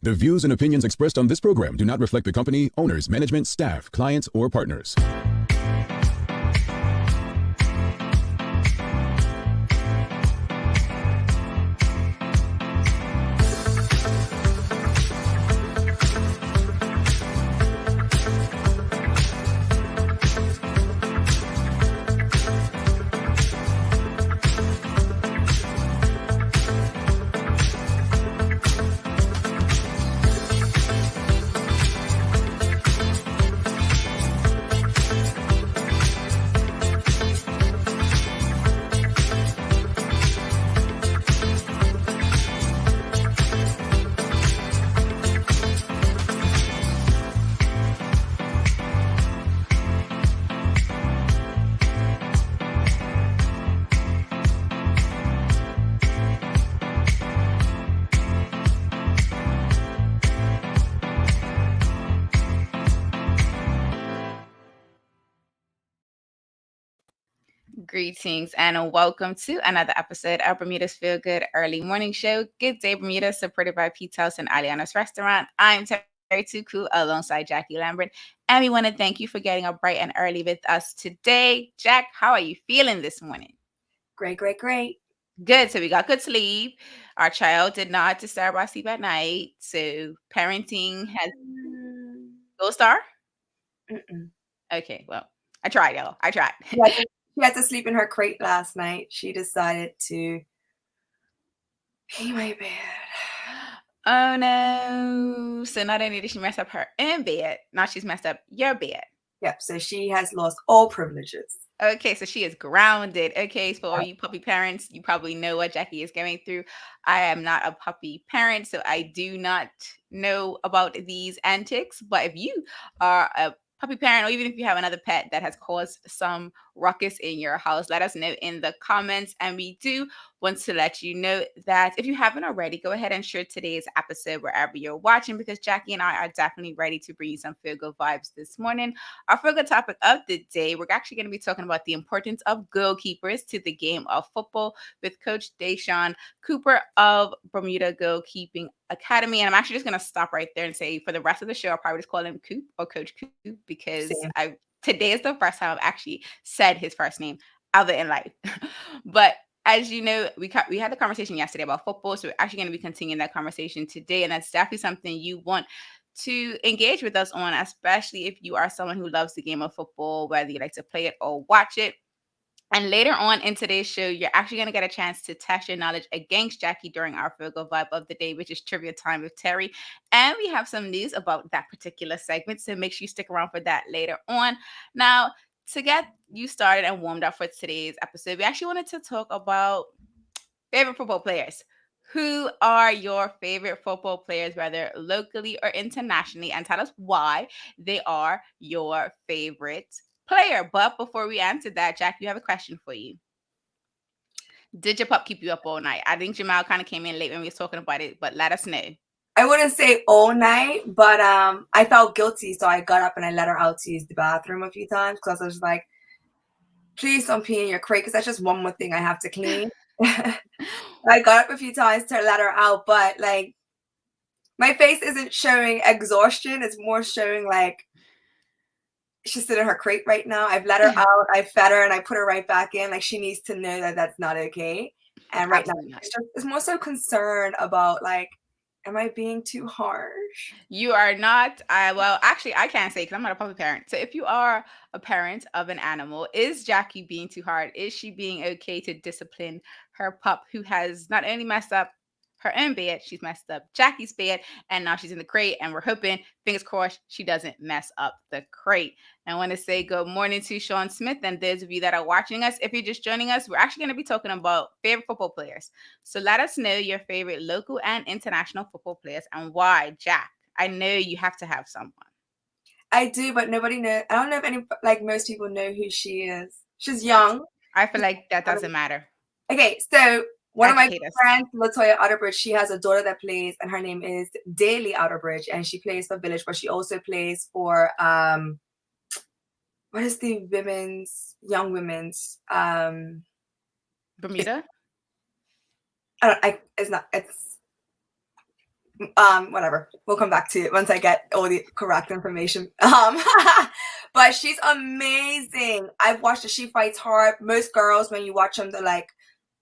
The views and opinions expressed on this program do not reflect the company, owners, management, staff, clients, or partners. Greetings and welcome to another episode of Bermuda's Feel Good Early Morning Show. Good day, Bermuda, supported by Pete's House and Aliana's Restaurant. I'm Terri Too Cool alongside Jacky Lambert, and we want to thank you for getting up bright and early with us today. Jack, how are you feeling this morning? Great. Good. So we got good sleep. Our child did not disturb our sleep at night. So parenting has gold star. Okay, well, I tried, y'all. I tried. She had to sleep in her crate last night. She decided to pee my bed. Oh no. So not only did she mess up her own bed, now she's messed up your bed. Yep, so she has lost all privileges. Okay, so she is grounded. Okay, so for all you puppy parents, you probably know what Jacky is going through. I am not a puppy parent, so I do not know about these antics. But if you are a puppy parent, or even if you have another pet that has caused some ruckus in your house, let us know in the comments. And we do want to let you know that if you haven't already, go ahead and share today's episode wherever you're watching, because Jacky and I are definitely ready to bring you some feel good vibes this morning. Our feel good topic of the day, we're actually going to be talking about the importance of goalkeepers to the game of football with Coach Dashun Cooper of Bermuda Goalkeeping Academy. And I'm actually just going to stop right there and say for the rest of the show, I'll probably just call him Coop or Coach Coop, because today is the first time I've actually said his first name ever in life. But as you know, we had the conversation yesterday about football, so we're actually going to be continuing that conversation today, and that's definitely something you want to engage with us on, especially if you are someone who loves the game of football, whether you like to play it or watch it. And later on in today's show, you're actually going to get a chance to test your knowledge against Jacky during our Feel Good Vibe of the day, which is Trivia Time with Terri. And we have some news about that particular segment, so make sure you stick around for that later on. Now, to get you started and warmed up for today's episode, we actually wanted to talk about favorite football players. Who are your favorite football players, whether locally or internationally? And tell us why they are your favorite player. But before we answer that, Jack, we have a question for you. Did your pup keep you up all night? I think Jamal kind of came in late when we were talking about it, but let us know. I wouldn't say all night, but I felt guilty, so I got up and I let her out to use the bathroom a few times because I was like, please don't pee in your crate, because that's just one more thing I have to clean. I got up a few times to let her out, but like my face isn't showing exhaustion. It's more showing like she's sitting in her crate right now. I've let her out, I fed her, and I put her right back in. Like she needs to know that that's not okay. And right Absolutely now, it's more so concerned about like, am I being too harsh? You are not. Well, actually, I can't say because I'm not a puppy parent. So if you are a parent of an animal, is Jacky being too hard? Is she being okay to discipline her pup who has not only messed up her own bed, she's messed up Jacky's bed, and now she's in the crate, and we're hoping, fingers crossed, she doesn't mess up the crate. And I want to say good morning to Sean Smith, and those of you that are watching us. If you're just joining us, we're actually going to be talking about favorite football players. So let us know your favorite local and international football players and why. Jack, I know you have to have someone. I do, but nobody knows. I don't know if any, like most people know who she is. She's young. I feel like that doesn't matter. Okay, so one of my friends, Latoya Outerbridge, she has a daughter that plays, and her name is Daly Outerbridge, and she plays for Village, but she also plays for what is the young women's Bermuda? It's Whatever. We'll come back to it once I get all the correct information. But she's amazing. I've watched her. She fights hard. Most girls, when you watch them, they're like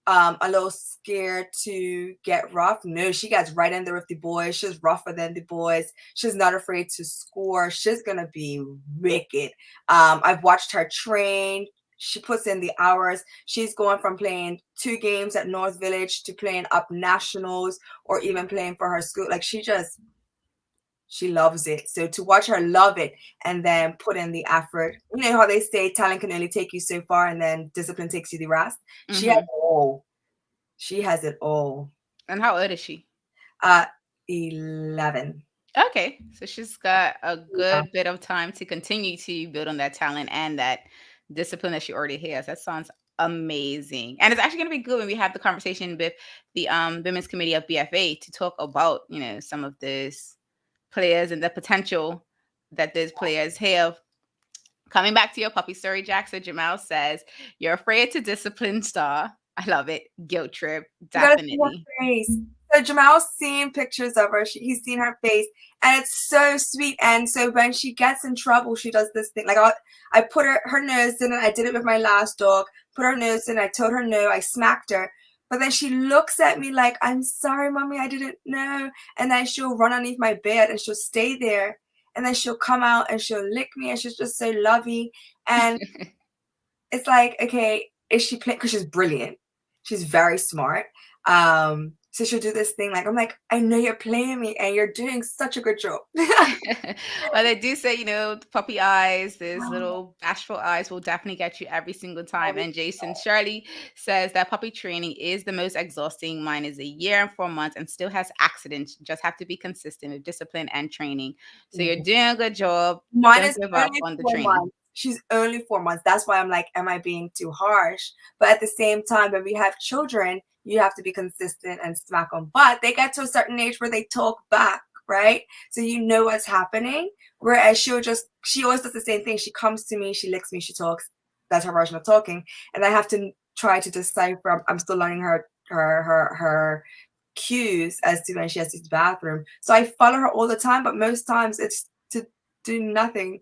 a little scared to get rough. No, she gets right in there with the boys. She's rougher than the boys. She's not afraid to score. She's gonna be wicked. I've watched her train. She puts in the hours. She's going from playing 2 games at North Village to playing up nationals or even playing for her school. Like she loves it. So to watch her love it and then put in the effort, you know how they say talent can only take you so far and then discipline takes you the rest. She has it all. She has it all. And how old is she? 11. Okay, so she's got a good bit of time to continue to build on that talent and that discipline that she already has. That sounds amazing. And it's actually going to be good when we have the conversation with the women's committee of BFA to talk about, some of these players and the potential that those players have. Coming back to your puppy story, Jack, so Jamal says, you're afraid to discipline Star. I love it. Guilt trip. Definitely. So Jamal's seen pictures of her. He's seen her face, and it's so sweet. And so when she gets in trouble, she does this thing. Like I put her nose in, and I did it with my last dog. Put her nose in. I told her no. I smacked her. But then she looks at me like, I'm sorry, mommy, I didn't know. And then she'll run underneath my bed, and she'll stay there. And then she'll come out, and she'll lick me, and she's just so lovey. And it's like, okay, is she playing? Because she's brilliant. She's very smart. So she'll do this thing I'm like, I know you're playing me and you're doing such a good job. Well, they do say, the puppy eyes, these little bashful eyes will definitely get you every single time. And Jason Shirley says that puppy training is the most exhausting. Mine is 1 year and 4 months and still has accidents. Just have to be consistent with discipline and training. So you're doing a good job. Mine Don't is give up on the training. Months. She's only 4 months. That's why I'm like, am I being too harsh? But at the same time, when we have children, you have to be consistent and smack them. But they get to a certain age where they talk back, right? So you know what's happening. Whereas she always does the same thing. She comes to me, she licks me, she talks. That's her version of talking. And I have to try to decipher. I'm still learning her cues as to when she has to use the bathroom. So I follow her all the time, but most times it's to do nothing.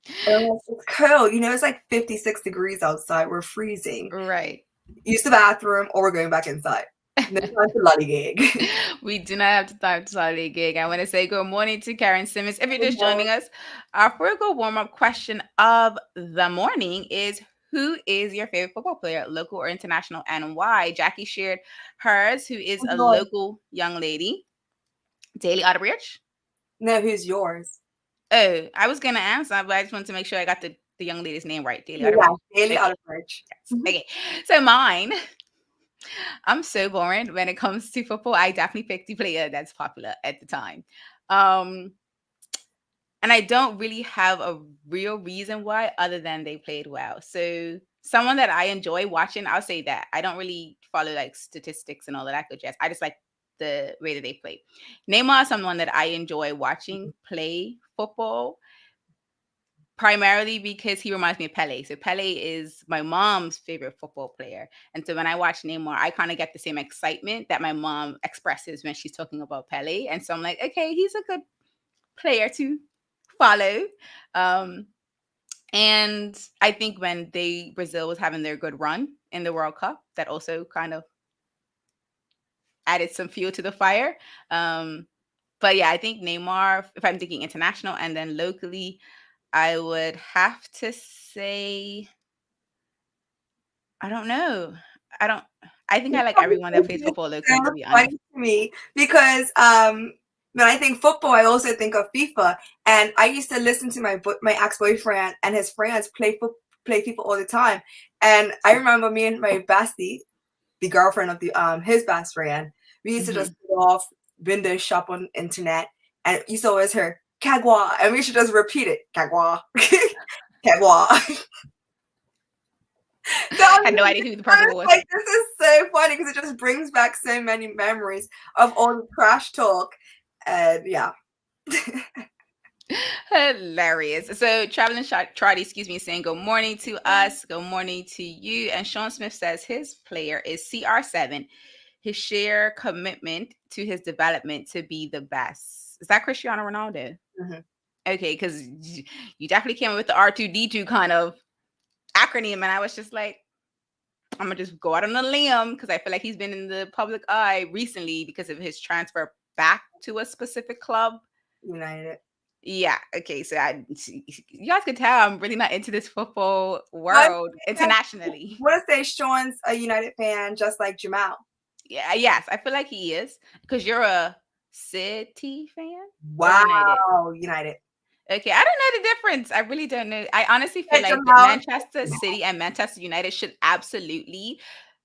It's cold, it's like 56 degrees outside. We're freezing. Right. Use the bathroom or we're going back inside. No time to lollygig. We do not have time to lollygig. I want to say good morning to Karen Simmons. If you're just joining us, our first warm-up question of the morning is, who is your favorite football player, local or international, and why? Jackie shared hers, who is a local young lady. Daily Otterbridge? No, who's yours? Oh, I was going to answer, but I just wanted to make sure I got the young lady's name right. Daily Otterbridge. Daily Otterbridge. Yes. Okay. So mine, I'm so boring when it comes to football. I definitely picked the player that's popular at the time. And I don't really have a real reason why other than they played well. So someone that I enjoy watching, I'll say that. I don't really follow statistics and all of that good jazz. I just like the way that they play. Neymar is someone that I enjoy watching play football, primarily because he reminds me of Pele. So Pele is my mom's favorite football player. And so when I watch Neymar, I kind of get the same excitement that my mom expresses when she's talking about Pele. And so I'm like, okay, he's a good player to follow. And I think when Brazil was having their good run in the World Cup, that also kind of added some fuel to the fire. But yeah, I think Neymar, if I'm thinking international, and then locally, I would have to say, I don't know. I think I like everyone that plays football locally, to be honest. Funny to me because when I think football, I also think of FIFA. And I used to listen to my ex-boyfriend and his friends play FIFA all the time. And I remember me and my bestie, the girlfriend of his best friend, we used to just go off, window shop on internet, and you used to always hear Kagwa, and we should just repeat it, Kagwa, Kagwa. So I had no idea who the person was. Like, this is so funny because it just brings back so many memories of all the trash talk, and yeah. Hilarious. So Traveling Trotty, saying good morning to us. Good morning to you. And Sean Smith says his player is CR7. his sheer commitment to his development to be the best. Is that Cristiano Ronaldo? Mhm. Okay, because you definitely came up with the R2D2 kind of acronym, and I was just like, I'm gonna just go out on a limb because I feel like he's been in the public eye recently because of his transfer back to a specific club. United. Yeah. Okay. So you guys could tell I'm really not into this football world internationally. What if they Sean's a United fan just like Jamal? Yeah. Yes, I feel like he is because you're a City fan. Wow, United. Okay, I don't know the difference. I really don't know. I honestly feel like Manchester City and Manchester United should absolutely,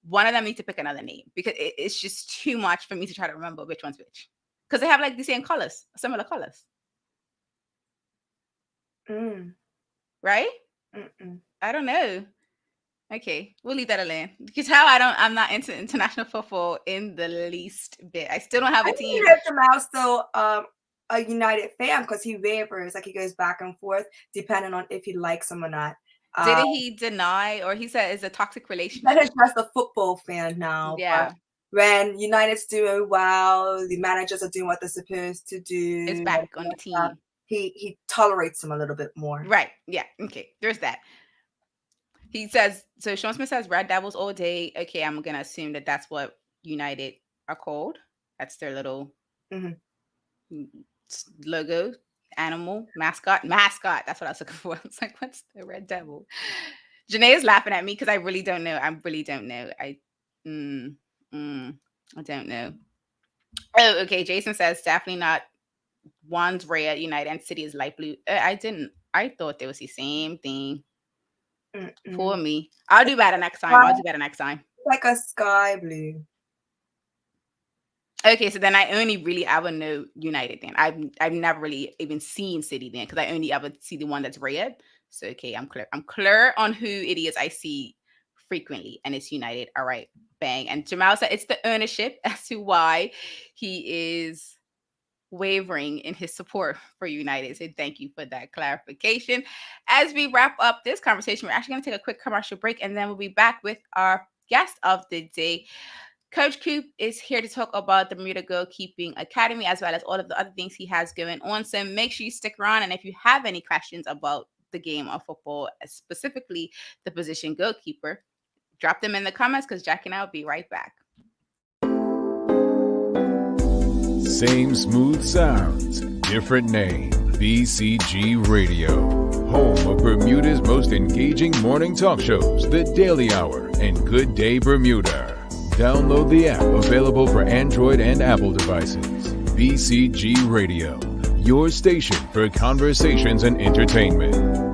one of them need to pick another name because it's just too much for me to try to remember which one's which. Because they have like the same colors, similar colors. Right? I don't know. Okay, we'll leave that alone. You can tell I'm not into international football in the least bit. I still don't have a team. Jamal's still a United fan because he wavers, like he goes back and forth depending on if he likes him or not. Didn't he deny, or he said it's a toxic relationship? That is just a football fan now. Yeah. But when United's doing well, the managers are doing what they're supposed to do. It's back on the team. He tolerates them a little bit more. Right. Yeah. Okay. There's that. He says, so Sean Smith says Red Devils all day. Okay, I'm going to assume that that's what United are called. That's their little logo, animal, mascot. That's what I was looking for. I was like, what's the Red Devil? Janae is laughing at me because I really don't know. I really don't know. I don't know. Oh, okay. Jason says definitely not. One's red, United, and City is light blue. I thought they was the same thing. For me. I'll do better next time. Like a sky blue. Okay, so then I only really ever know United then. I've never really even seen City then because I only ever see the one that's red. So okay, I'm clear on who it is I see frequently, and it's United. All right, bang. And Jamal said it's the ownership as to why he is wavering in his support for United. So thank you for that clarification. As we wrap up this conversation, we're actually going to take a quick commercial break and then we'll be back with our guest of the day. Coach Coop is here to talk about the Bermuda Goalkeeping Academy as well as all of the other things he has going on. So make sure you stick around. And if you have any questions about the game of football, specifically the position goalkeeper, drop them in the comments because Jack and I will be right back. Same smooth sounds, different name. BCG Radio, home of Bermuda's most engaging morning talk shows, The Daily Hour and Good Day Bermuda. Download the app available for Android and Apple devices. BCG Radio, your station for conversations and entertainment.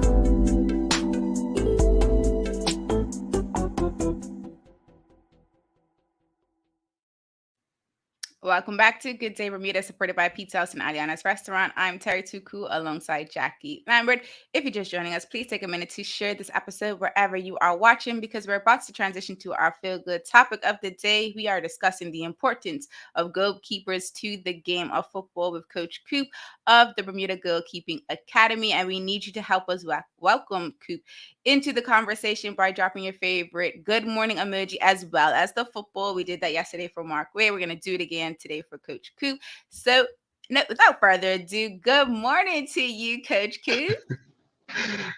Welcome back to Good Day Bermuda, supported by Pizza House and Aliana's Restaurant. I'm Terri Tuku alongside Jacky. Lambert. If you're just joining us, please take a minute to share this episode wherever you are watching because we're about to transition to our feel-good topic of the day. We are discussing the importance of goalkeepers to the game of football with Coach Coop of the Bermuda Goalkeeping Academy, and we need you to help us welcome Coop into the conversation by dropping your favorite good morning emoji as well as the football. We did that yesterday for Mark Way. We're going to do it again today for Coach Coop. So without further ado, good morning to you, Coach Coop.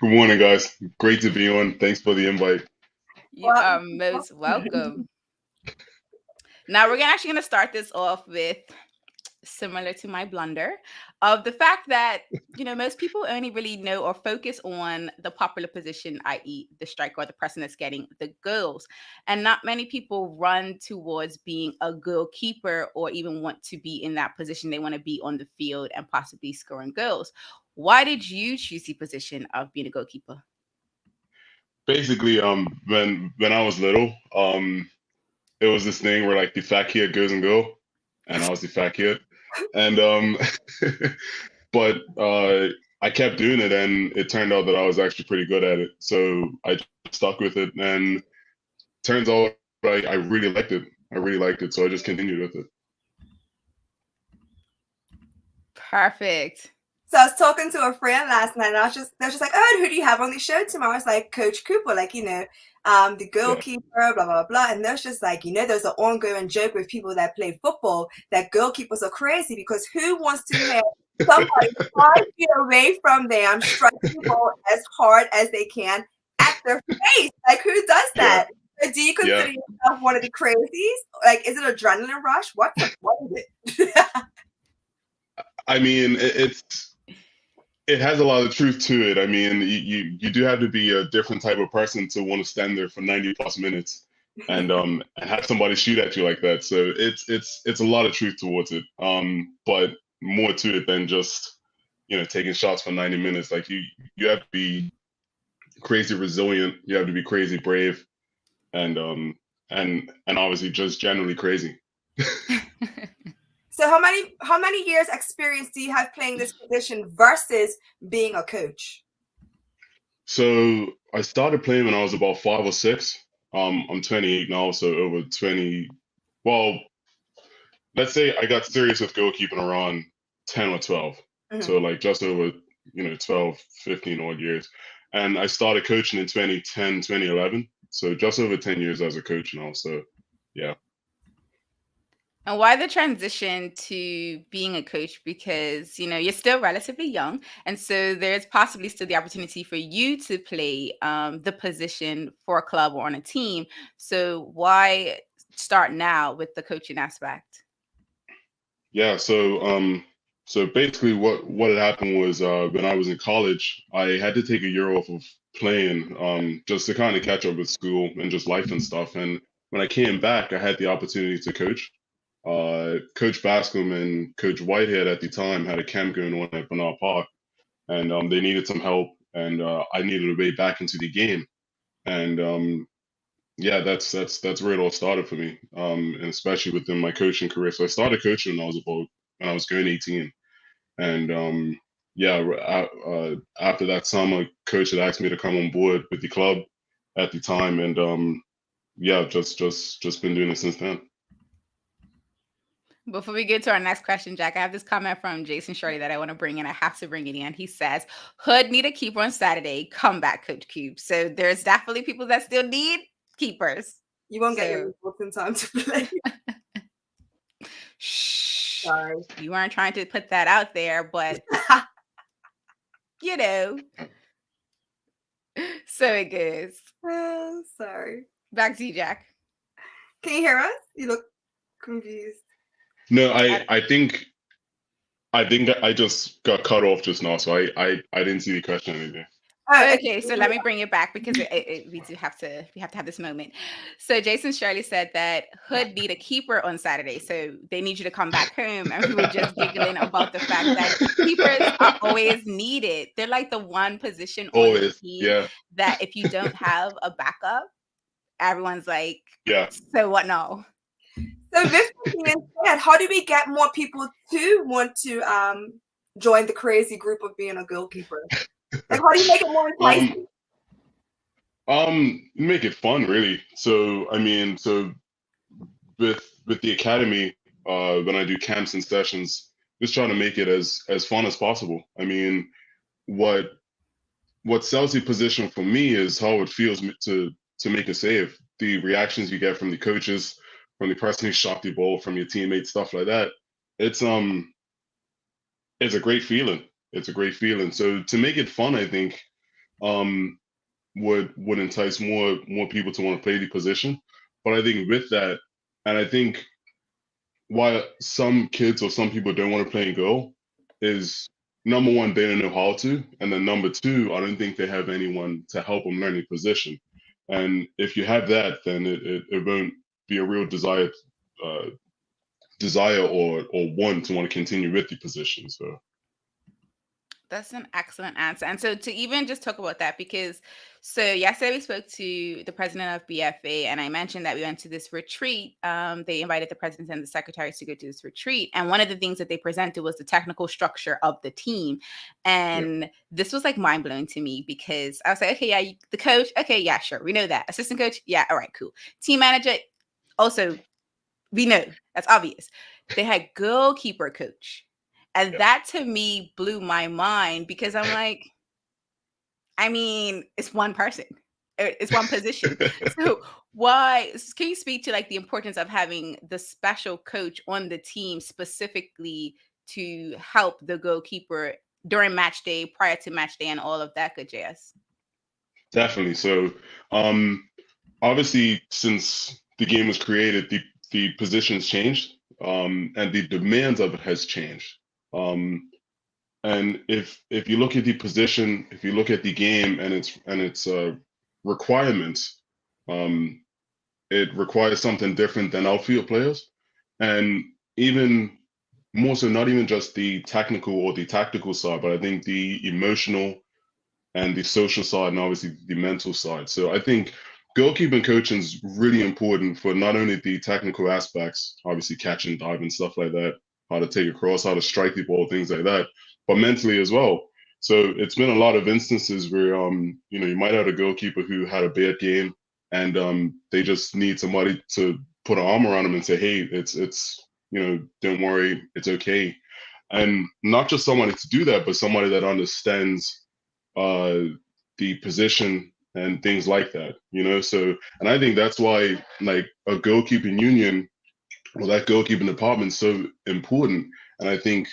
Good morning, guys. Great to be on. Thanks for the invite. You are most welcome. Now, we're actually going to start this off with similar to my blunder of the fact that, most people only really know or focus on the popular position, i.e. the striker or the person that's getting the goals. And not many people run towards being a goalkeeper or even want to be in that position. They want to be on the field and possibly scoring goals. Why did you choose the position of being a goalkeeper? Basically, when I was little, it was this thing where like the fat kid goes and go, and I was the fat kid. And but I kept doing it, and it turned out that I was actually pretty good at it. So I stuck with it, and turns out I really liked it. So I just continued with it. Perfect. So I was talking to a friend last night, and they were just like, "Oh, who do you have on the show tomorrow?" It's like Coach Cooper, like the goalkeeper, blah blah blah. And there's just like there's an ongoing joke with people that play football that goalkeepers are crazy because who wants to have somebody 5 feet away from them striking the ball as hard as they can at their face? Like, who does that? So do you consider yourself one of the crazies? Like, is it adrenaline rush? What is it? I mean, it has a lot of truth to it. I mean, you do have to be a different type of person to want to stand there for 90 plus minutes and have somebody shoot at you like that. So it's a lot of truth towards it. But more to it than just taking shots for 90 minutes. Like you have to be crazy resilient. You have to be crazy brave, and obviously just generally crazy. So how many years experience do you have playing this position versus being a coach? So I started playing when I was about 5 or 6. I'm 28 now, so over 20. Well, let's say I got serious with goalkeeping around 10 or 12. Mm-hmm. So like just over 12, 15 odd years. And I started coaching in 2010, 2011. So just over 10 years as a coach now. So yeah. And why the transition to being a coach? Because, you're still relatively young. And so there's possibly still the opportunity for you to play the position for a club or on a team. So why start now with the coaching aspect? Yeah. So basically what had happened was when I was in college, I had to take a year off of playing just to kind of catch up with school and just life and stuff. And when I came back, I had the opportunity to coach. Coach Bascom and Coach Whitehead at the time had a camp going on at Bernard Park, and they needed some help, and I needed a way back into the game, and yeah, that's where it all started for me, and especially within my coaching career. So I started coaching when I was going 18, and yeah, after that summer, coach had asked me to come on board with the club at the time, and yeah, just been doing it since then. Before we get to our next question, Jack, I have this comment from Jason Shirley that I want to bring in. I have to bring it in. He says, Hood need a keeper on Saturday. Come back, Coach Cube. So there's definitely people that still need keepers. You won't get your results in time to play. Shh. Sorry. You weren't trying to put that out there, but so it goes. Sorry. Back to you, Jack. Can you hear us? You look confused. No, I think I just got cut off just now, so I didn't see the question either. Okay, so let me bring it back because we have to have this moment. So Jason Shirley said that Hood need a keeper on Saturday, so they need you to come back home. And we were just giggling about the fact that keepers are always needed. They're like the one position on the team that if you don't have a backup, everyone's like, so what now? So this being said, how do we get more people to want to join the crazy group of being a goalkeeper? Like, how do you make it more enticing? Make it fun, really. So I mean, so with the academy, when I do camps and sessions, just trying to make it as fun as possible. I mean, what sells the position for me is how it feels to make a save. The reactions you get from the coaches, from the person who shot the ball, from your teammates, stuff like that. It's a great feeling. It's a great feeling. So to make it fun, I think would entice more people to want to play the position. But I think with that, and I think why some kids or some people don't want to play in goal is, number one, they don't know how to, and then number two, I don't think they have anyone to help them learn the position. And if you have that, then it won't be a real desire or want to want to continue with the position. So that's an excellent answer. And so to even just talk about that, because so yesterday we spoke to the president of BFA, and I mentioned that we went to this retreat. They invited the president and the secretaries to go to this retreat. And one of the things that they presented was the technical structure of the team. And this was like mind blowing to me because I was like, okay, yeah, the coach. Okay, yeah, sure. We know that. Assistant coach. Yeah. All right, cool. Team manager. Also, we know that's obvious. They had goalkeeper coach. And that to me blew my mind, because I'm like, I mean, it's one person. It's one position. So why can you speak to like the importance of having the special coach on the team specifically to help the goalkeeper during match day, prior to match day, and all of that good jazz? Definitely. So, obviously, since the game was created, the positions changed, and the demands of it has changed. And if you look at the position, if you look at the game and its requirements, um, it requires something different than outfield players, and even more so, not even just the technical or the tactical side, but I think the emotional and the social side, and obviously the mental side. So I think goalkeeping coaching is really important for not only the technical aspects, obviously catching, diving, stuff like that, how to take a cross, how to strike the ball, things like that, but mentally as well. So it's been a lot of instances where you might have a goalkeeper who had a bad game, and they just need somebody to put an arm around them and say, hey, it's don't worry, it's okay. And not just somebody to do that, but somebody that understands the position and things like that. So, and I think that's why like a goalkeeping union or that goalkeeping department is so important. And I think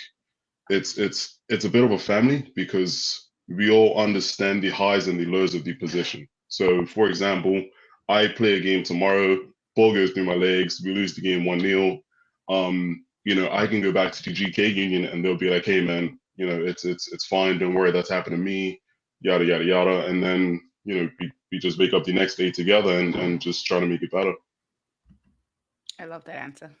it's a bit of a family, because we all understand the highs and the lows of the position. So, for example, I play a game tomorrow, ball goes through my legs, we lose the game 1-0. I can go back to the GK union and they'll be like, hey man, it's fine, don't worry, that's happened to me, yada yada yada. And then, we just wake up the next day together and just try to make it better. I love that answer.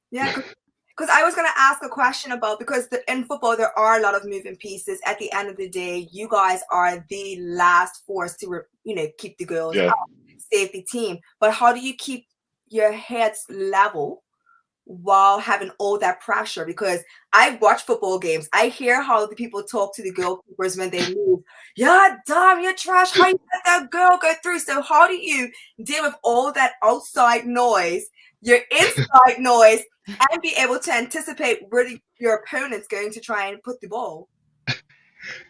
Yeah, because I was going to ask a question about, because in football, there are a lot of moving pieces. At the end of the day, you guys are the last force to, keep the goals Yeah. out, save the team. But how do you keep your heads level while having all that pressure? Because I watch football games. I hear how the people talk to the goalkeepers when they move. Yeah, damn, you're trash. How you let that girl go through? So how do you deal with all that outside noise, your inside noise, and be able to anticipate where your opponent's going to try and put the ball?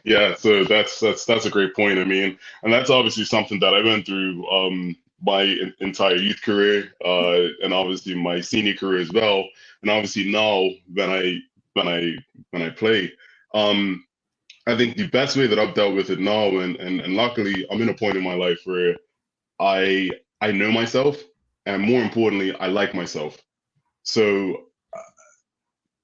Yeah, so that's a great point. I mean, and that's obviously something that I went through my entire youth career, and obviously my senior career as well. And obviously now when I play, I think the best way that I've dealt with it now, and luckily I'm in a point in my life where I know myself, and more importantly, I like myself. So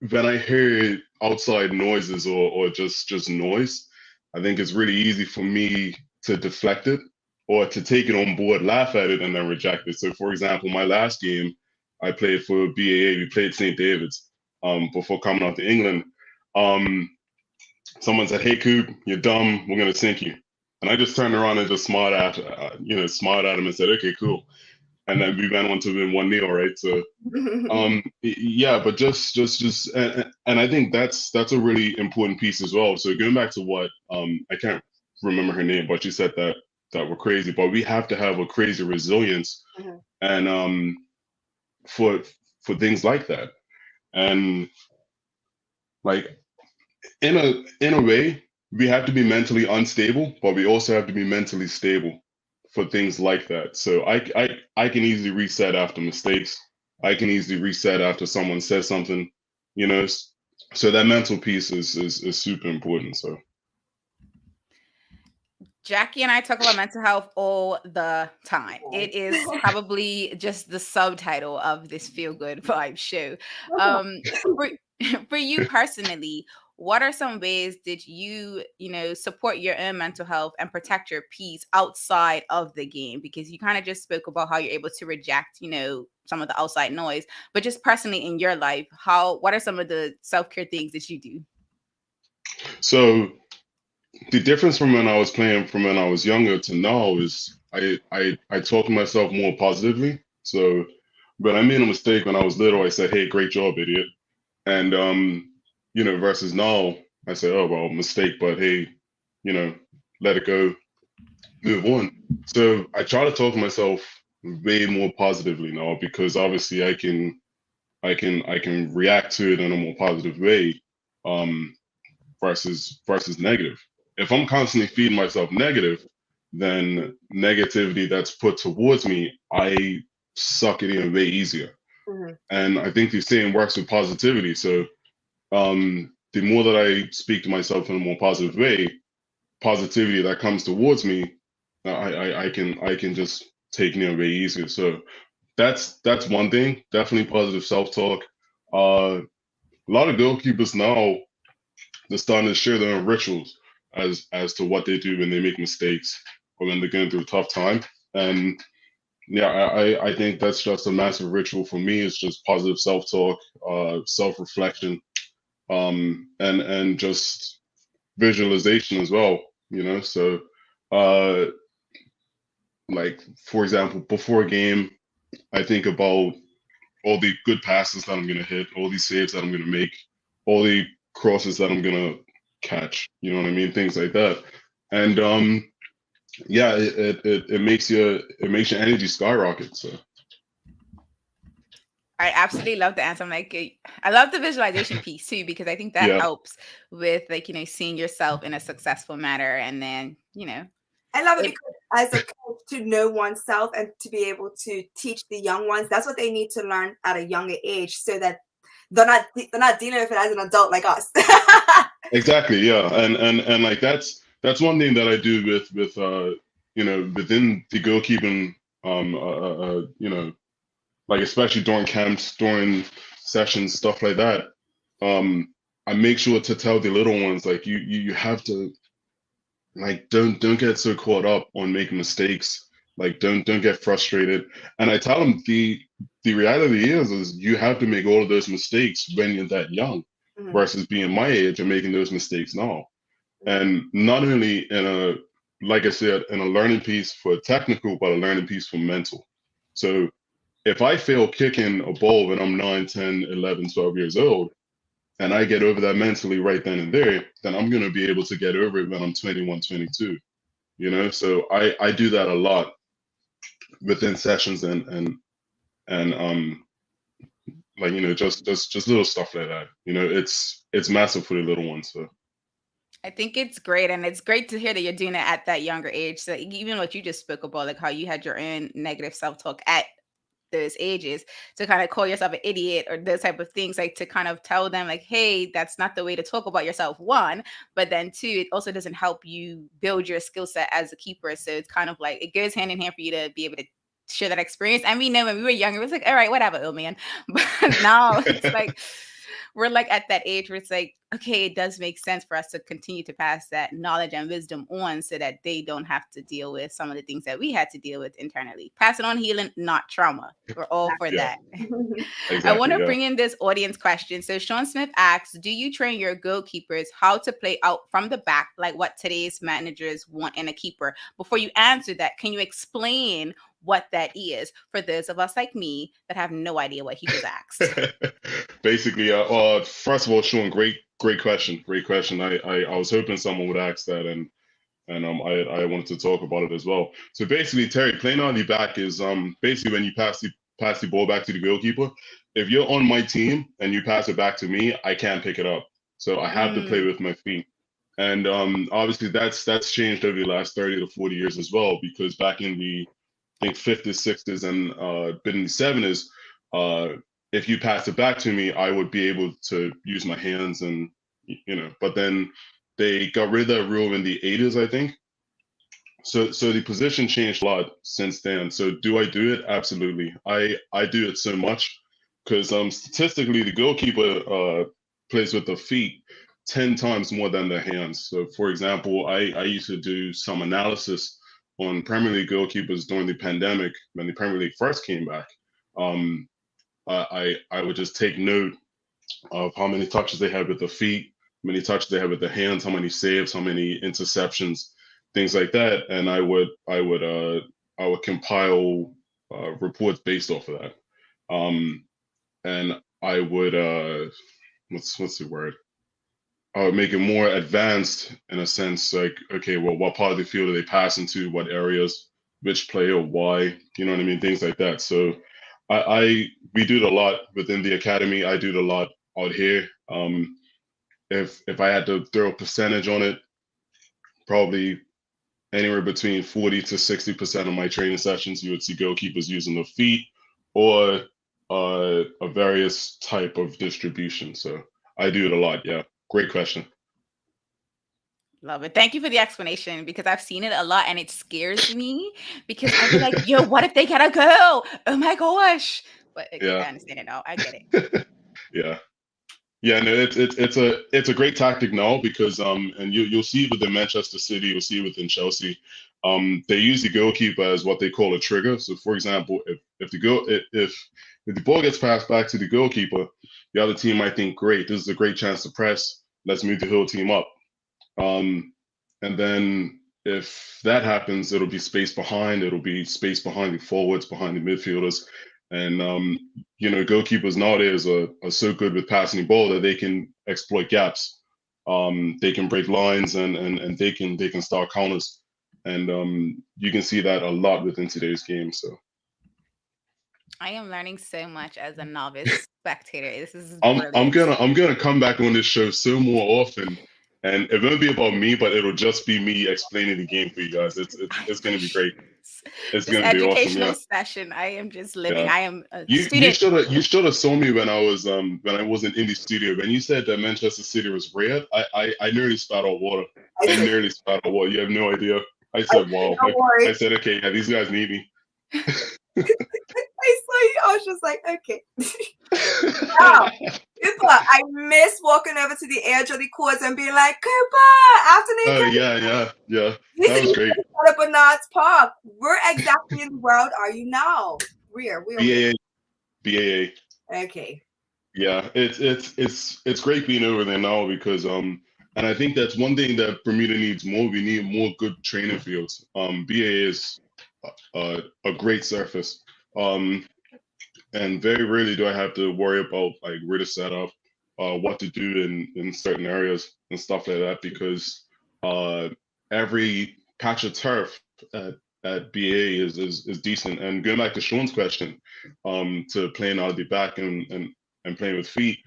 when I hear outside noises or just noise, I think it's really easy for me to deflect it or to take it on board, laugh at it, and then reject it. So, for example, my last game, I played for BAA. We played St. David's before coming out to England. Someone said, "Hey, Coop, you're dumb. We're gonna sink you." And I just turned around and just smiled at him and said, "Okay, cool." And then we went on to win 1-0, right? So, yeah, but just and I think that's a really important piece as well. So going back to what I can't remember her name, but she said that we're crazy, but we have to have a crazy resilience, and for things like that, and like in a way, we have to be mentally unstable, but we also have to be mentally stable for things like that. So I can easily reset after mistakes. I can easily reset after someone says something, so that mental piece is super important. So Jacky and I talk about mental health all the time. It is probably just the subtitle of this Feel Good Vibe show. For you personally, what are some ways did you, support your own mental health and protect your peace outside of the game? Because you kind of just spoke about how you're able to reject, some of the outside noise, but just personally in your life, what are some of the self-care things that you do? So the difference from when I was playing from when I was younger to now is I talk to myself more positively. So when I made a mistake when I was little, I said, "Hey, great job, idiot." And versus now, I say, "Oh well, mistake, but hey, let it go, move on." So I try to talk to myself way more positively now, because obviously I can react to it in a more positive way. versus negative. If I'm constantly feeding myself negative, then negativity that's put towards me, I suck it in way easier. Mhm. And I think the same works with positivity. So the more that I speak to myself in a more positive way, positivity that comes towards me, I can just take it way easier. So that's one thing. Definitely positive self-talk. A lot of goalkeepers now, they're starting to share their own rituals as to what they do when they make mistakes or when they're going through a tough time. And yeah, I think that's just a massive ritual for me. It's just positive self-talk, self-reflection, and just visualization as well. So uh, like for example, before a game, I think about all the good passes that I'm gonna hit, all these saves that I'm gonna make, all the crosses that I'm gonna catch. You know what I mean? Things like that. And yeah, it makes your energy skyrocket. So I absolutely love the answer. I'm like, I love the visualization piece too, because I think that yeah, helps with like, seeing yourself in a successful manner. And then, I love it it, because as a coach, to know oneself and to be able to teach the young ones, that's what they need to learn at a younger age, so that they're not dealing with it as an adult like us. exactly. Yeah, and like that's one thing that I do with within the goalkeeping like especially during camps, during sessions, stuff like that. I make sure to tell the little ones like you have to like don't get so caught up on making mistakes. Like don't get frustrated. And I tell them the reality is you have to make all of those mistakes when you're that young, Mhm. versus being my age and making those mistakes now. And not only in a, like I said, in a learning piece for technical, but a learning piece for mental. So if I fail kicking a ball when I'm 9, 10, 11, 12 years old, and I get over that mentally right then and there, then I'm going to be able to get over it when I'm 21, 22. So I do that a lot within sessions and like just little stuff like that. It's massive for the little ones. So I think it's great. And it's great to hear that you're doing it at that younger age. So even what you just spoke about, like how you had your own negative self-talk at those ages, to kind of call yourself an idiot or those type of things, like to kind of tell them like, hey, that's not the way to talk about yourself, one, but then two, it also doesn't help you build your skill set as a keeper. So it's kind of like it goes hand in hand for you to be able to share that experience. And we know when we were younger, it was like, all right, whatever, oh man. But now it's like we're like at that age where it's like, okay, it does make sense for us to continue to pass that knowledge and wisdom on so that they don't have to deal with some of the things that we had to deal with internally. Pass it on, healing, not trauma. We're all for yeah, that. I want exactly. to Yeah. bring in this audience question. So Sean Smith asks, do you train your goalkeepers how to play out from the back, like what today's managers want in a keeper? Before you answer that, can you explain what that is for those of us like me that have no idea what he just asked? Basically, first of all, Sean, great question. Great question. I was hoping someone would ask that, and I wanted to talk about it as well. So basically, Terry, playing on the back is basically when you pass the ball back to the goalkeeper. If you're on my team and you pass it back to me, I can't pick it up. So I have to play with my feet. And obviously that's changed over the last 30 to 40 years as well, because back in the I think 50s, 60s, and bit in the 70s, if you pass it back to me, I would be able to use my hands but then they got rid of that rule in the 80s, I think. So the position changed a lot since then. So do I do it? Absolutely. I do it so much because statistically the goalkeeper plays with the feet 10 times more than the hands. So for example, I used to do some analysis on Premier League goalkeepers during the pandemic when the Premier League first came back. Um, I would just take note of how many touches they had with the feet, how many touches they had with the hands, how many saves, how many interceptions, things like that, and I would compile reports based off of that, and I would what's the word? I would make it more advanced in a sense, like okay, well, what part of the field are they passing to? What areas? Which player? Why? You know what I mean? Things like that. So I we do it a lot within the academy. I do it a lot out here. if I had to throw a percentage on it, probably anywhere between 40 to 60% of my training sessions, you would see goalkeepers using the feet or a various type of distribution. So I do it a lot. Yeah, great question. Love it. Thank you for the explanation, because I've seen it a lot and it scares me, because I'd be like, yo, what if they gotta go? Oh my gosh. But okay, I Yeah. understand it now. I get it. Yeah. Yeah, no, it's a great tactic now because and you'll see it within Manchester City, you'll see it within Chelsea. They use the goalkeeper as what they call a trigger. So for example, if the ball gets passed back to the goalkeeper, the other team might think, great, this is a great chance to press. Let's move the whole team up. And then if that happens, it'll be space behind. It'll be space behind the forwards, behind the midfielders, and goalkeepers nowadays are so good with passing the ball that they can exploit gaps. They can break lines and they can start counters, and you can see that a lot within today's game. So I am learning so much as a novice spectator. This is I'm brilliant. gonna come back on this show so more often, and it won't be about me, but it'll just be me explaining the game for you guys. It's gonna be great. It's This gonna be awesome. educational Yeah, session, I am just living. yeah. I am a You student. should have saw me when I wasn't in the studio. When you said that Manchester City was rare, I nearly spat out water. I nearly spat out water. You have no idea. I said, wow. Don't worry. I said, okay, yeah, these guys need me. I saw you. I was just like, okay. Wow. Cooper, I miss walking over to the edge of the courts and being like, Cooper, afternoon. Yeah. You That was great. at Bernard's Park. Where exactly in the world are you now? Where? BAA. Okay. Yeah, it's great being over there now because and I think that's one thing that Bermuda needs more. We need more good training fields. BAA is a great surface. And very rarely do I have to worry about like where to set up, what to do in certain areas and stuff like that because every patch of turf at BA is decent. And going back to Sean's question, to playing out of the back and playing with feet,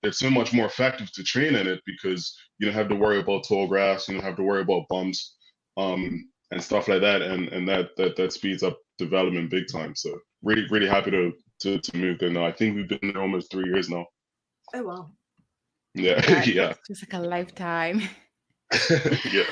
it's so much more effective to train in it because you don't have to worry about tall grass, you don't have to worry about bumps, and stuff like that, and that speeds up development big time. So really happy to move there now. I think we've been there almost 3 years now. Oh wow. Yeah, yeah. It's just like a lifetime. Yeah.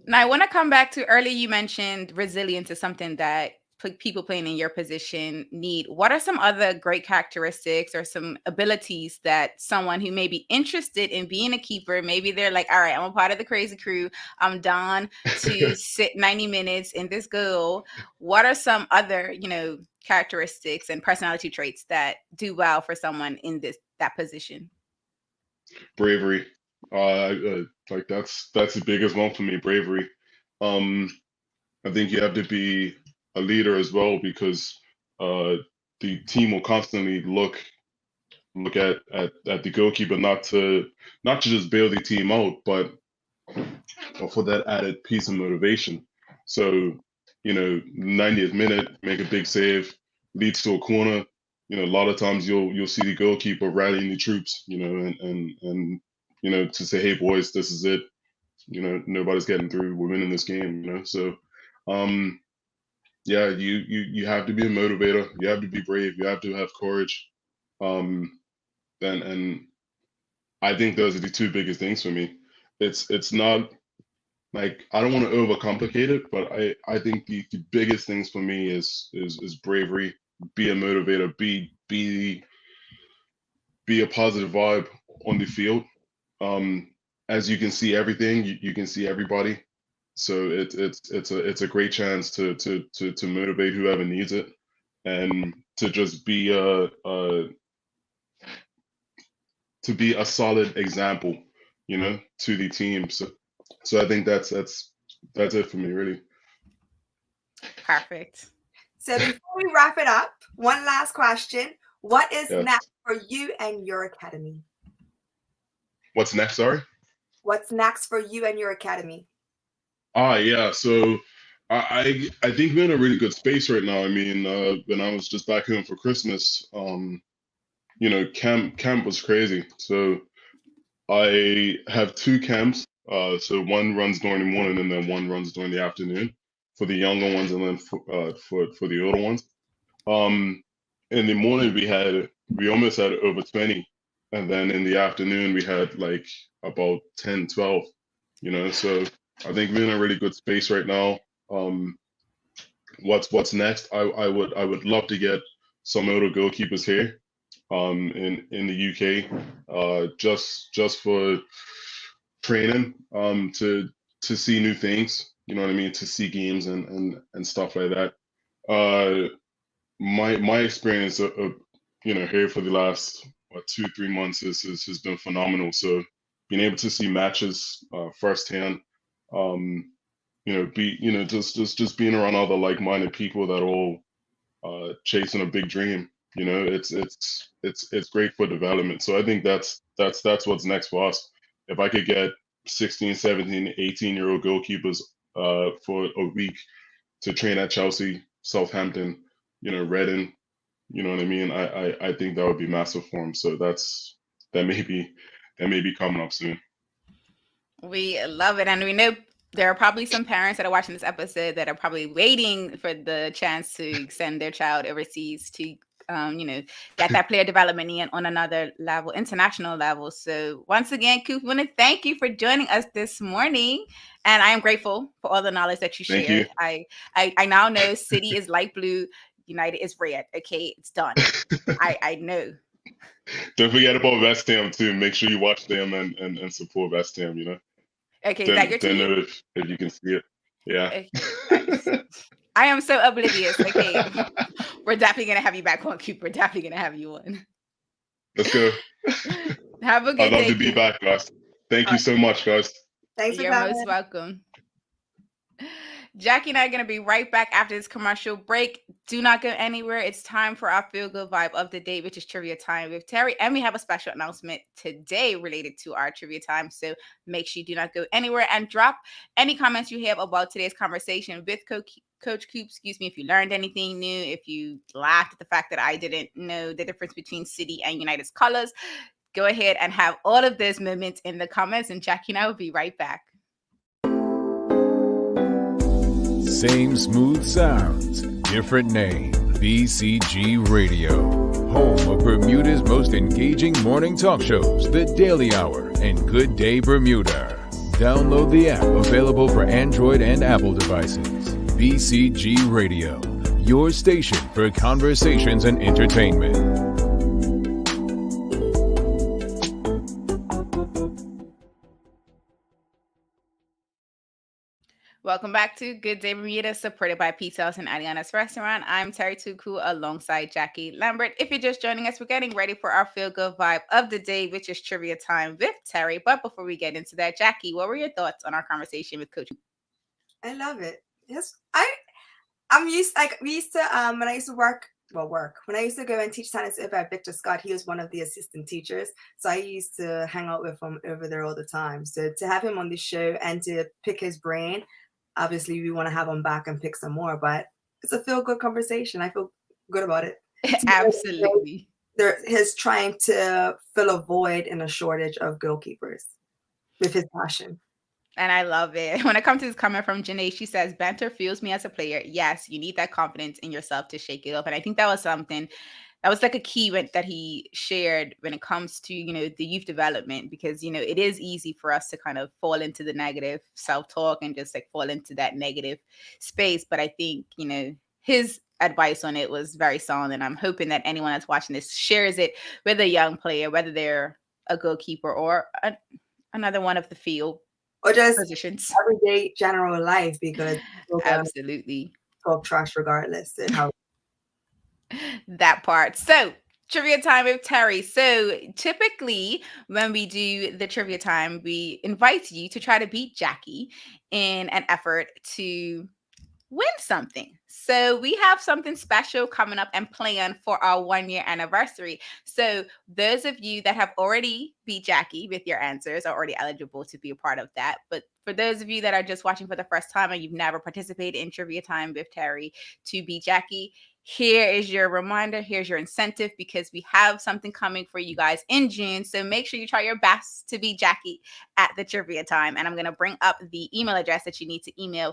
Now I want to come back to earlier. You mentioned resilience is something that people playing in your position need. What are some other great characteristics or some abilities that someone who may be interested in being a keeper, maybe they're like, all right, I'm a part of the crazy crew, I'm down to sit 90 minutes in this goal. What are some other, characteristics and personality traits that do well for someone in that position? Bravery. Like that's the biggest one for me, bravery. I think you have to be a leader as well because the team will constantly look at the goalkeeper not to just bail the team out, but for that added piece of motivation. So, 90th minute, make a big save, leads to a corner. A lot of times you'll see the goalkeeper rallying the troops, and to say, hey boys, this is it. Nobody's getting through. We're winning this game. So, yeah, you have to be a motivator. You have to be brave. You have to have courage. And I think those are the two biggest things for me. It's not like I don't want to overcomplicate it, but I think the biggest things for me is bravery. Be a motivator. Be a positive vibe on the field. As you can see everything, you can see everybody. So it's a great chance to motivate whoever needs it, and to just be a solid example, to the team. So I think that's it for me, really. Perfect. So before we wrap it up, one last question. What is Yeah. next for you and your academy? What's next? Sorry. What's next for you and your academy? Yeah. So I think we're in a really good space right now. I mean, when I was just back home for Christmas, camp was crazy. So I have two camps. So one runs during the morning and then one runs during the afternoon for the younger ones and then for the older ones. In the morning we almost had over 20, and then in the afternoon we had like about 10, 12. So I think we're in a really good space right now. What's next? I would love to get some older goalkeepers here in the UK, just for training, to see new things. You know what I mean? To see games and stuff like that. My experience here for the last 2-3 months has been phenomenal. So being able to see matches firsthand, just being around other like-minded people that are all chasing a big dream. It's great for development. So I think that's what's next for us. If I could get 16, 17, 18-year-old goalkeepers for a week to train at Chelsea, Southampton, Reading, you know what I mean? I think that would be massive for them. So that may be coming up soon. We love it. And we know there are probably some parents that are watching this episode that are probably waiting for the chance to send their child overseas to, get that player development in on another level, international level. So once again, Coop, I want to thank you for joining us this morning. And I am grateful for all the knowledge that you Thank shared. you. I now know City is light blue, United is red. Okay, it's done. I know. Don't forget about West Ham too. Make sure you watch them and support West Ham, Okay, is that your Don't team? know if you can see it. Yeah. Okay. I am so oblivious. Okay. We're definitely going to have you back on, Coop. We're definitely going to have you on. Let's go. Have a good I'd love day, to be Coop. back, guys. Thank you so much, guys. Thanks for You're coming. most welcome. Jackie and I are going to be right back after this commercial break. Do not go anywhere. It's time for our Feel Good Vibe of the day, which is Trivia Time with Terri. And we have a special announcement today related to our Trivia Time. So make sure you do not go anywhere and drop any comments you have about today's conversation with Coach Coop. Excuse me, if you learned anything new, if you laughed at the fact that I didn't know the difference between City and United's colors, go ahead and have all of those moments in the comments. And Jackie and I will be right back. Same smooth sounds, different name. BCG Radio. Home of Bermuda's most engaging morning talk shows, The Daily Hour and Good Day Bermuda. Download the app available for Android and Apple devices. BCG Radio, your station for conversations and entertainment. Welcome back to Good Day Bermuda, supported by Pizza House and Adiana's Restaurant. I'm Terri Tuku alongside Jackie Lambert. If you're just joining us, we're getting ready for our Feel Good Vibe of the day, which is Trivia Time with Terri. But before we get into that, Jackie, what were your thoughts on our conversation with Coach? I love it. Yes, we used to when I used to when I used to go and teach tennis over at Victor Scott, he was one of the assistant teachers. So I used to hang out with him over there all the time. So to have him on the show and to pick his brain, obviously we want to have him back and pick some more, but it's a feel good conversation. I feel good about it. Absolutely. He's trying to fill a void in a shortage of goalkeepers with his passion. And I love it. When it comes to this comment from Janae, she says, banter fuels me as a player. Yes, you need that confidence in yourself to shake it up. And I think that was something that was like a key that he shared when it comes to, the youth development, because, it is easy for us to kind of fall into the negative self-talk and just like fall into that negative space. But I think, his advice on it was very solid. And I'm hoping that anyone that's watching this shares it with a young player, whether they're a goalkeeper or another one of the field or just positions. Everyday general life, because absolutely talk trash regardless. How that part. So trivia time with Terri. So typically when we do the trivia time, we invite you to try to beat Jackie in an effort to win something. So we have something special coming up and planned for our 1-year anniversary. So those of you that have already beat Jackie with your answers are already eligible to be a part of that. But for those of you that are just watching for the first time and you've never participated in Trivia Time with Terri to beat Jackie, here is your reminder. Here's your incentive, because we have something coming for you guys in June. So make sure you try your best to beat Jacky at the trivia time. And I'm going to bring up the email address that you need to email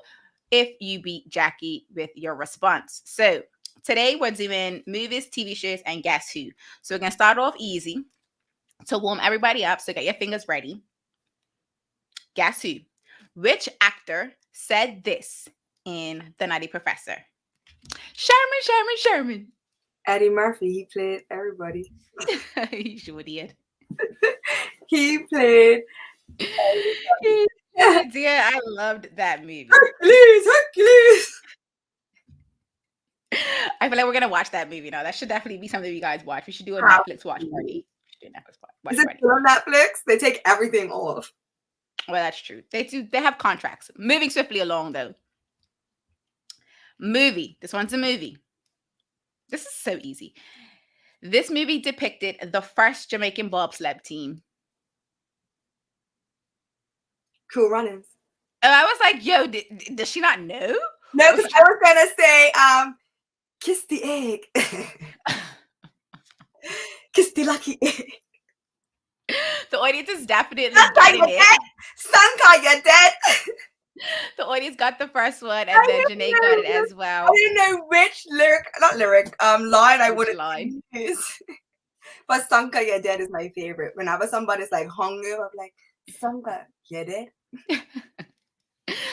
if you beat Jacky with your response. So today we're doing movies, TV shows, and Guess Who. So we're going to start off easy to warm everybody up. So get your fingers ready. Guess Who? Which actor said this in The Nutty Professor? Sherman. Eddie Murphy, he played everybody. You sure did. He played. Yeah, I loved that movie. Hercules. I feel like we're gonna watch that movie now. That should definitely be something you guys watch. We should do a Netflix watch party. Is it still on Netflix? They take everything off. Well, that's true. They do. They have contracts. Moving swiftly along, though. Movie. This one's a movie. This is so easy. This movie depicted the first Jamaican bobsled team. Cool Runnings. And I was like, yo, does she not know? No, because I was gonna say, kiss the egg. Kiss the lucky egg. The audience is definitely getting it. Sanka, you're dead. The audience got the first one, and then Janae got it as well. I didn't know which line I would have used. But Sanka, you're dead is my favorite. Whenever somebody's like hungry, I'm like, Sanka, you're dead.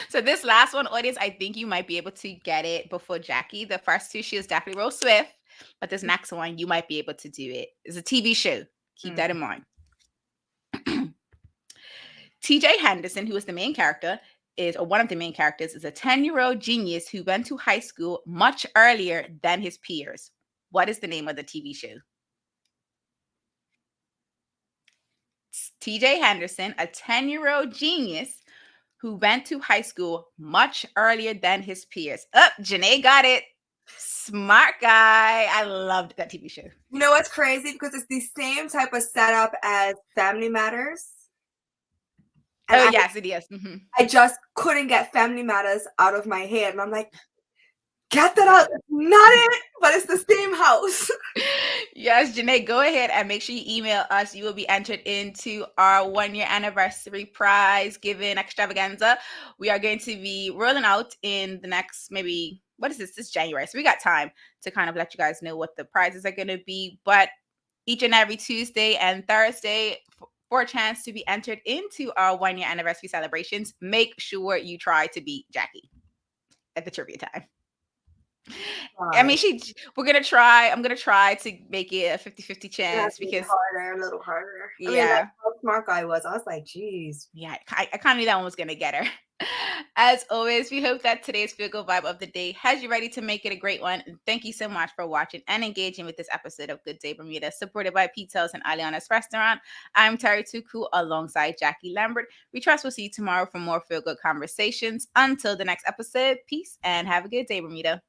So this last one, audience, I think you might be able to get it before Jacky. The first two, she was definitely real swift, but this next one, you might be able to do it. It's a TV show. Keep that in mind. TJ Henderson, who is the main character, one of the main characters, is a 10-year-old genius who went to high school much earlier than his peers. What is the name of the TV show? TJ Henderson, a 10-year-old genius who went to high school much earlier than his peers. Oh, Janae got it. Smart guy. I loved that TV show. You know what's crazy? Because it's the same type of setup as Family Matters. And yes, it is. Mm-hmm. I just couldn't get Family Matters out of my head. And I'm like, get that out. Not it, but it's the same house. Yes, Janae, go ahead and make sure you email us. You will be entered into our 1-year anniversary prize giving extravaganza. We are going to be rolling out in the next this January. So we got time to kind of let you guys know what the prizes are going to be. But each and every Tuesday and Thursday, for a chance to be entered into our 1-year anniversary celebrations, make sure you try to beat Jacky at the trivia time. I mean, we're gonna try. I'm gonna try to make it a 50-50 chance because a little harder. Yeah, I mean, like, how smart guy was. I was like, geez. Yeah, I kind of knew that one was gonna get her. As always, we hope that today's Feel Good Vibe of the Day has you ready to make it a great one. And thank you so much for watching and engaging with this episode of Good Day Bermuda, supported by Pizza's and Aliana's Restaurant. I'm Terri Tuku alongside Jacky Lambert. We trust we'll see you tomorrow for more Feel Good conversations. Until the next episode, peace and have a good day, Bermuda.